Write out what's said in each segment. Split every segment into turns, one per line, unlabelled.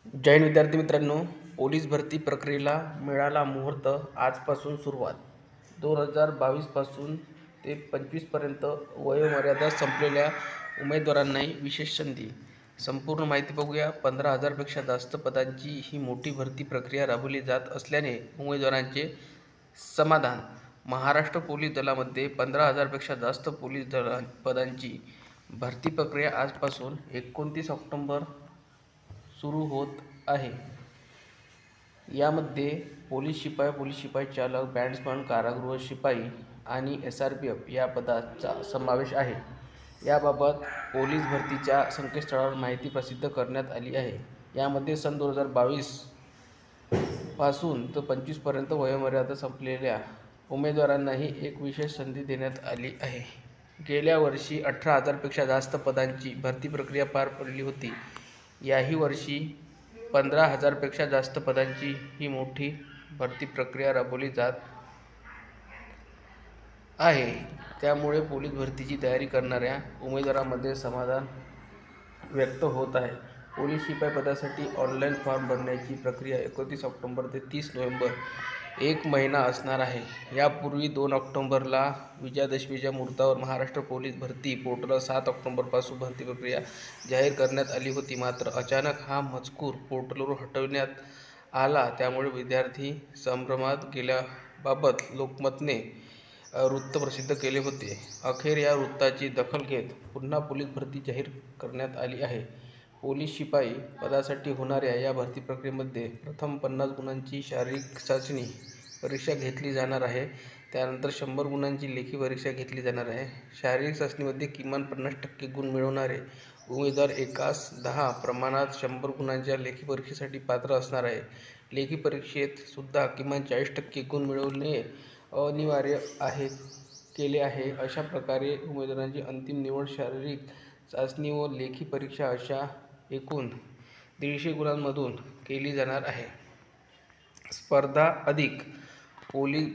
जय हिंद विद्यार्थी मित्रांनो, पोलीस भरती प्रक्रियेला मिळाला मुहूर्त. आजपासून सुरुवात. 2022 पासून ते 25पर्यंत वयोमर्यादा संपलेल्या उमेदवारांनाही विशेष संधी. संपूर्ण माहिती बघूया. 15,000 पेक्षा जास्त पदांची ही मोठी भरती प्रक्रिया राबवली जात असल्याने उमेदवारांचे समाधान. महाराष्ट्र पोलीस दलामध्ये 15,000 पेक्षा जास्त पोलीस पदांची भरती प्रक्रिया आजपासून 29 ऑक्टोबर सुरू होत आहे. यामध्ये पोलीस शिपाई, पोलीस शिपाई चालक, बॅट्समन, कारागृह शिपाई आणि SRPF या पदांचा समावेश आहे. याबाबत पोलीस भरतीच्या संकेतस्थळावर माहिती प्रसिद्ध करण्यात आली आहे. यामध्ये सन 2022 पासून ते 25पर्यंत वयोमर्यादा संपलेल्या उमेदवारांनाही एक विशेष संधी देण्यात आली आहे. गेल्या वर्षी 18,000 पेक्षा जास्त पदांची भरती प्रक्रिया पार पडली होती. याही वर्षी 15,000 पेक्षा जास्त पदांची ही मोठी भरती प्रक्रिया राबवली जात आहे. त्यामुळे पोलीस भरतीची तयारी करणाऱ्या उमेदवारांमध्ये समाधान व्यक्त होत आहे. पोलीस शिपाई पदासाठी ऑनलाईन फॉर्म भरण्याची प्रक्रिया 29 ऑक्टोबर ते 30 नोव्हेंबर 1 महिना असणार आहे. यापूर्वी 2 ऑक्टोबरला विजयादशमीच्या मुहूर्तावर महाराष्ट्र पोलीस भरती पोर्टलवर 7 ऑक्टोबरपासून भरती प्रक्रिया जाहीर करण्यात आली होती. मात्र अचानक हा मजकूर पोर्टलवरून हटविण्यात आला. त्यामुळे विद्यार्थी संभ्रमात गेल्याबाबत लोकमतने वृत्त प्रसिद्ध केले होते. अखेर या वृत्ताची दखल घेत पुन्हा पोलीस भरती जाहीर करण्यात आली आहे. पोलीस शिपाई पदासाठी होणाऱ्या या भरती प्रक्रियेमध्ये प्रथम 50 गुणांची शारीरिक चाचणी परीक्षा घेतली जाणार आहे. त्यानंतर 100 गुणांची लेखी परीक्षा घेतली जाणार आहे. शारीरिक चाचणीमध्ये किमान 50% गुण मिळवणारे उमेदवार एकास 10 प्रमाणात 100 गुणांच्या लेखी परीक्षेसाठी पात्र असणार आहे. लेखी परीक्षेत सुद्धा किमान 40% गुण मिळवणे अनिवार्य केले आहे. अशा प्रकारे उमेदवारांची अंतिम निवड शारीरिक चाचणी व लेखी परीक्षा अशा एकूण 150 गुणांमधून केली जाणार आहे. स्पर्धा अधिक. पोलीस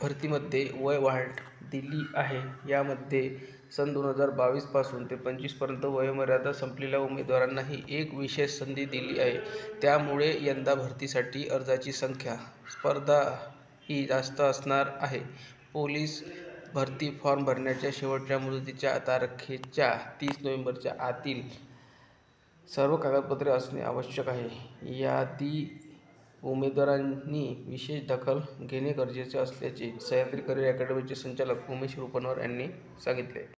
भरतीमध्ये वयवाढ दिली आहे. यामध्ये सन 2022 पासून ते 25पर्यंत वयोमर्यादा संपलेल्या उमेदवारांनाही एक विशेष संधी दिली आहे. त्यामुळे यंदा भरतीसाठी अर्जाची संख्या, स्पर्धा ही जास्त असणार आहे. पोलीस भरती फॉर्म भरण्याच्या शेवटच्या मुदतीच्या तारखेच्या 30 नोव्हेंबरच्या आतील सर्व कागदपत्रे असणे आवश्यक आहे. यादी उमेदवारांनी विशेष दखल घेणे गरजेचे असल्याचे सह्याद्री करिअर अकॅडमीचे संचालक उमेश रुपनवर यांनी सांगितले.